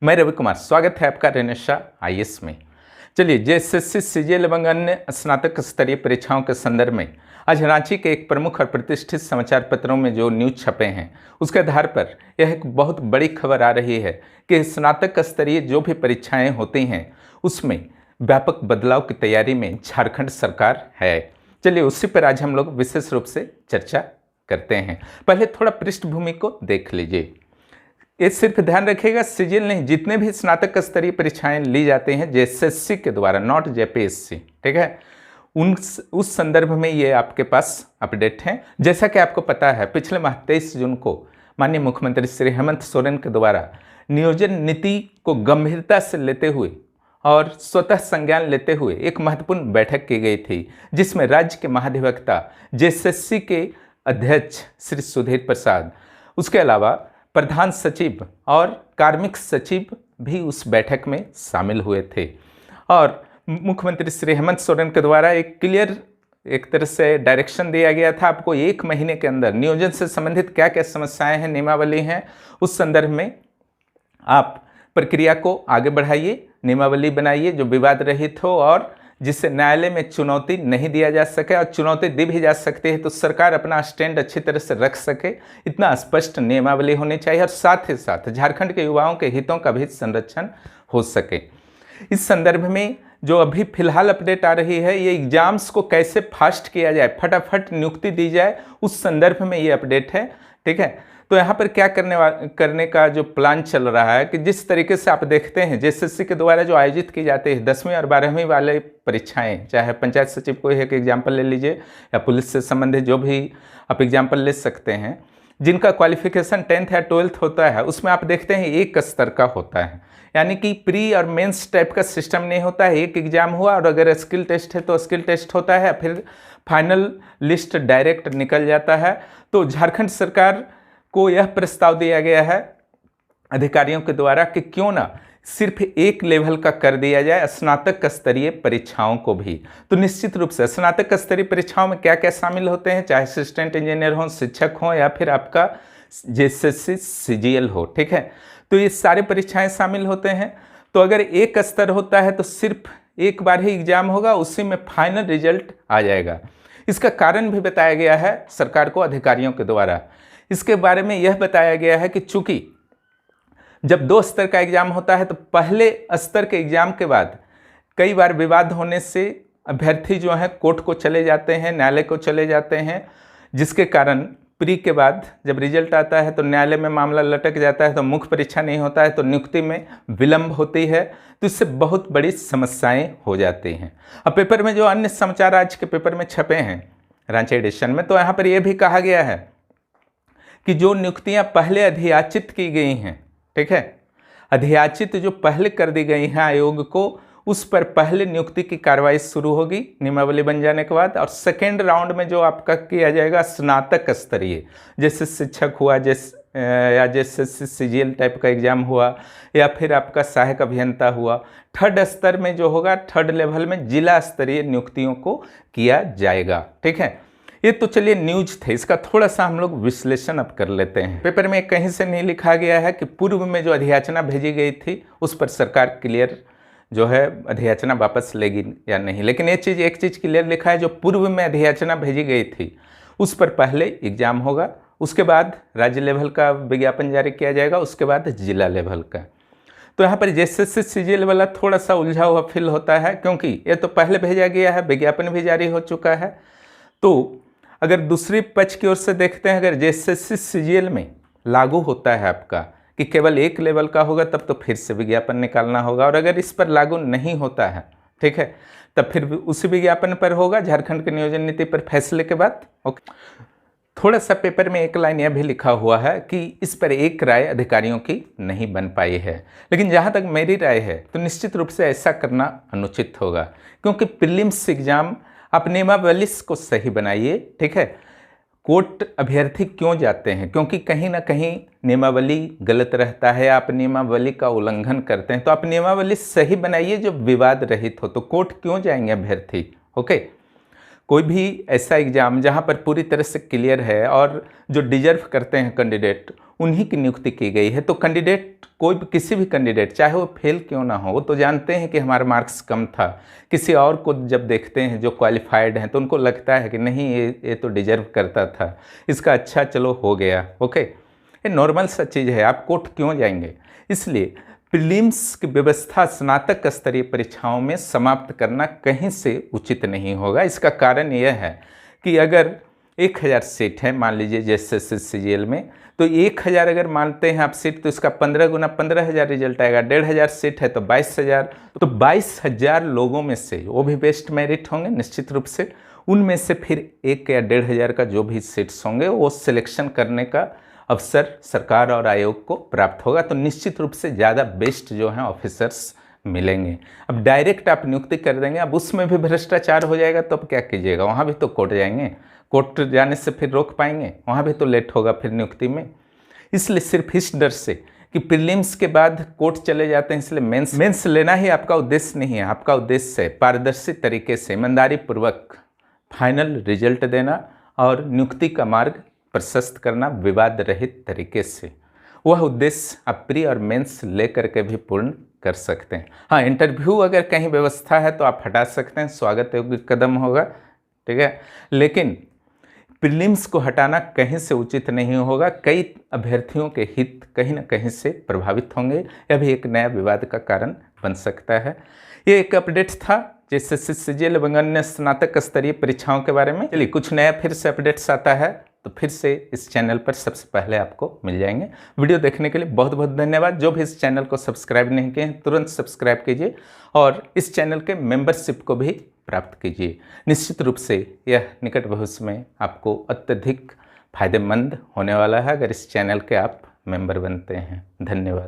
मैं रवि कुमार, स्वागत है आपका रेनेशा आईएएस में। चलिए, जेएसएससी, सीजीएल एवं अन्य स्नातक स्तरीय परीक्षाओं के संदर्भ में आज रांची के एक प्रमुख और प्रतिष्ठित समाचार पत्रों में जो न्यूज छपे हैं उसके आधार पर यह एक बहुत बड़ी खबर आ रही है कि स्नातक स्तरीय जो भी परीक्षाएं होती हैं उसमें व्यापक बदलाव की तैयारी में झारखंड सरकार है। चलिए, उसी पर आज हम लोग विशेष रूप से चर्चा करते हैं। पहले थोड़ा पृष्ठभूमि को देख लीजिए। ये सिर्फ ध्यान रखिएगा, सीजीएल नहीं, जितने भी स्नातक स्तरीय परीक्षाएं ली जाती हैं जेएसएससी के द्वारा, नॉट जेपीएससी, ठीक है, उस संदर्भ में ये आपके पास अपडेट हैं। जैसा कि आपको पता है, पिछले माह 23 जून को माननीय मुख्यमंत्री श्री हेमंत सोरेन के द्वारा नियोजन नीति को गंभीरता से लेते हुए और स्वतः संज्ञान लेते हुए एक महत्वपूर्ण बैठक की गई थी, जिसमें राज्य के महाधिवक्ता, जेएसएससी के अध्यक्ष श्री सुधीर प्रसाद, उसके अलावा प्रधान सचिव और कार्मिक सचिव भी उस बैठक में शामिल हुए थे। और मुख्यमंत्री श्री हेमंत सोरेन के द्वारा एक क्लियर एक तरह से डायरेक्शन दिया गया था, आपको 1 महीने के अंदर नियोजन से संबंधित क्या क्या समस्याएं हैं, नियमावली हैं, उस संदर्भ में आप प्रक्रिया को आगे बढ़ाइए, नियमावली बनाइए जो विवाद रहित हो और जिससे न्यायालय में चुनौती नहीं दिया जा सके, और चुनौती दी भी जा सकती है तो सरकार अपना स्टैंड अच्छी तरह से रख सके, इतना स्पष्ट नियमावली होनी चाहिए, और साथ ही साथ झारखंड के युवाओं के हितों का भी संरक्षण हो सके। इस संदर्भ में जो अभी फिलहाल अपडेट आ रही है, ये एग्जाम्स को कैसे फास्ट किया जाए, फटाफट नियुक्ति दी जाए, उस संदर्भ में ये अपडेट है, ठीक है। तो यहाँ पर क्या करने का जो प्लान चल रहा है कि जिस तरीके से आप देखते हैं जेएसएससी के द्वारा जो आयोजित की जाती है 10वीं और 12वीं वाले परीक्षाएं, चाहे पंचायत सचिव को एक एग्जाम्पल ले लीजिए या पुलिस से संबंधित जो भी आप एग्जाम्पल ले सकते हैं, जिनका क्वालिफिकेशन 10th या 12th होता है, उसमें आप देखते हैं एक स्तर का होता है, यानी कि प्री और मेंस टाइप का सिस्टम नहीं होता है। एक एग्जाम हुआ और अगर स्किल टेस्ट है तो स्किल टेस्ट होता है, फिर फाइनल लिस्ट डायरेक्ट निकल जाता है। तो झारखंड सरकार को यह प्रस्ताव दिया गया है अधिकारियों के द्वारा कि क्यों ना सिर्फ एक लेवल का कर दिया जाए स्नातक स्तरीय परीक्षाओं को भी। तो निश्चित रूप से स्नातक स्तरीय परीक्षाओं में क्या क्या शामिल होते हैं, चाहे असिस्टेंट इंजीनियर हो, शिक्षक हो, या फिर आपका जेएसएससी सीजीएल हो, ठीक है, तो ये सारे परीक्षाएं शामिल होते हैं। तो अगर एक स्तर होता है तो सिर्फ एक बार ही एग्जाम होगा, उसी में फाइनल रिजल्ट आ जाएगा। इसका कारण भी बताया गया है सरकार को अधिकारियों के द्वारा। इसके बारे में यह बताया गया है कि चूंकि जब 2 स्तर का एग्जाम होता है तो पहले स्तर के एग्जाम के बाद कई बार विवाद होने से अभ्यर्थी जो हैं कोर्ट को चले जाते हैं, न्यायालय को चले जाते हैं, जिसके कारण प्री के बाद जब रिजल्ट आता है तो न्यायालय में मामला लटक जाता है, तो मुख्य परीक्षा नहीं होता है, तो नियुक्ति में विलंब होती है, तो इससे बहुत बड़ी समस्याएं हो जाती हैं। अब पेपर में जो अन्य समाचार आज के पेपर में छपे हैं रांची एडिशन में, तो यहाँ पर यह भी कहा गया है कि जो नियुक्तियां पहले अधियाचित की गई हैं, ठीक है, अधियाचित जो पहले कर दी गई हैं आयोग को, उस पर पहले नियुक्ति की कार्रवाई शुरू होगी नियमावली बन जाने के बाद, और सेकेंड राउंड में जो आपका किया जाएगा स्नातक स्तरीय, जैसे शिक्षक हुआ, या जैसे सीजीएल टाइप का एग्जाम हुआ, या फिर आपका सहायक अभियंता हुआ, थर्ड स्तर में जो होगा, थर्ड लेवल में जिला स्तरीय नियुक्तियों को किया जाएगा, ठीक है। ये तो चलिए न्यूज थे, इसका थोड़ा सा हम लोग विश्लेषण अब कर लेते हैं। पेपर में कहीं से नहीं लिखा गया है कि पूर्व में जो अधियाचना भेजी गई थी उस पर सरकार क्लियर जो है अधियाचना वापस लेगी या नहीं, लेकिन एक चीज़ क्लियर लिखा है, जो पूर्व में अधियाचना भेजी गई थी उस पर पहले एग्जाम होगा, उसके बाद राज्य लेवल का विज्ञापन जारी किया जाएगा, उसके बाद जिला लेवल का। तो यहाँ पर जेएसएससी सीजीएल वाला थोड़ा सा उलझा हुआ फील होता है, क्योंकि ये तो पहले भेजा गया है, विज्ञापन भी जारी हो चुका है। तो अगर दूसरी पक्ष की ओर से देखते हैं, अगर जेएसएससी सीजीएल में लागू होता है आपका कि केवल एक लेवल का होगा, तब तो फिर से विज्ञापन निकालना होगा, और अगर इस पर लागू नहीं होता है, ठीक है, तब फिर उसी विज्ञापन पर होगा झारखंड की नियोजन नीति पर फैसले के बाद। ओके, थोड़ा सा पेपर में एक लाइन यह भी लिखा हुआ है कि इस पर एक राय अधिकारियों की नहीं बन पाई है, लेकिन जहाँ तक मेरी राय है तो निश्चित रूप से ऐसा करना अनुचित होगा, क्योंकि प्रीलिम्स एग्जाम आप नियमावली को सही बनाइए, ठीक है। कोर्ट अभ्यर्थी क्यों जाते हैं, क्योंकि कहीं ना कहीं नियमावली गलत रहता है, आप नियमावली का उल्लंघन करते हैं, तो आप नियमावली सही बनाइए जो विवाद रहित हो, तो कोर्ट क्यों जाएंगे अभ्यर्थी, ओके। कोई भी ऐसा एग्ज़ाम जहाँ पर पूरी तरह से क्लियर है और जो डिजर्व करते हैं कैंडिडेट उन्हीं की नियुक्ति की गई है, तो कैंडिडेट कोई भी किसी भी कैंडिडेट चाहे वो फेल क्यों ना हो, वो तो जानते हैं कि हमारा मार्क्स कम था। किसी और को जब देखते हैं जो क्वालिफाइड हैं तो उनको लगता है कि नहीं ये तो डिजर्व करता था, इसका अच्छा चलो हो गया, ओके। ये नॉर्मल सा चीज़ है, आप कोर्ट क्यों जाएंगे। इसलिए प्रीलिम्स की व्यवस्था स्नातक स्तरीय परीक्षाओं में समाप्त करना कहीं से उचित नहीं होगा। इसका कारण यह है कि अगर 1000 सीट है मान लीजिए जैसे CGL में, तो 1000 अगर मानते हैं आप सीट, तो इसका 15 गुना 15,000 रिजल्ट आएगा। 1500 सीट है तो 22,000, तो 22,000 लोगों में से वो भी बेस्ट मेरिट होंगे निश्चित रूप से, उनमें से फिर 1 या 1,500 का जो भी सीट्स होंगे वो सिलेक्शन करने का अवसर सरकार और आयोग को प्राप्त होगा। तो निश्चित रूप से ज़्यादा बेस्ट जो हैं ऑफिसर्स मिलेंगे। अब डायरेक्ट आप नियुक्ति कर देंगे, अब उसमें भी भ्रष्टाचार हो जाएगा तो अब क्या कीजिएगा, वहाँ भी तो कोर्ट जाएंगे, कोर्ट जाने से फिर रोक पाएंगे, वहाँ भी तो लेट होगा फिर नियुक्ति में। इसलिए सिर्फ इस डर से कि प्रीलिम्स के बाद कोर्ट चले जाते हैं, इसलिए मेंस लेना ही आपका उद्देश्य नहीं है। आपका उद्देश्य है पारदर्शी तरीके से ईमानदारी पूर्वक फाइनल रिजल्ट देना और नियुक्ति का मार्ग प्रशस्त करना विवाद रहित तरीके से। वह उद्देश्य आप प्री और मेंस लेकर के भी पूर्ण कर सकते हैं। हाँ, इंटरव्यू अगर कहीं व्यवस्था है तो आप हटा सकते हैं, स्वागत योग्य कदम होगा, ठीक है। लेकिन प्रीलिम्स को हटाना कहीं से उचित नहीं होगा, कई अभ्यर्थियों के हित कहीं ना कहीं से प्रभावित होंगे, यह भी एक नया विवाद का कारण बन सकता है। ये एक अपडेट था जैसे CGL एवं अन्य स्नातक स्तरीय परीक्षाओं के बारे में। चलिए कुछ नया फिर से अपडेट्स आता है तो फिर से इस चैनल पर सबसे पहले आपको मिल जाएंगे। वीडियो देखने के लिए बहुत बहुत धन्यवाद। जो भी इस चैनल को सब्सक्राइब नहीं किए हैं तुरंत सब्सक्राइब कीजिए और इस चैनल के मेंबरशिप को भी प्राप्त कीजिए। निश्चित रूप से यह निकट भविष्य में आपको अत्यधिक फायदेमंद होने वाला है अगर इस चैनल के आप मेंबर बनते हैं। धन्यवाद।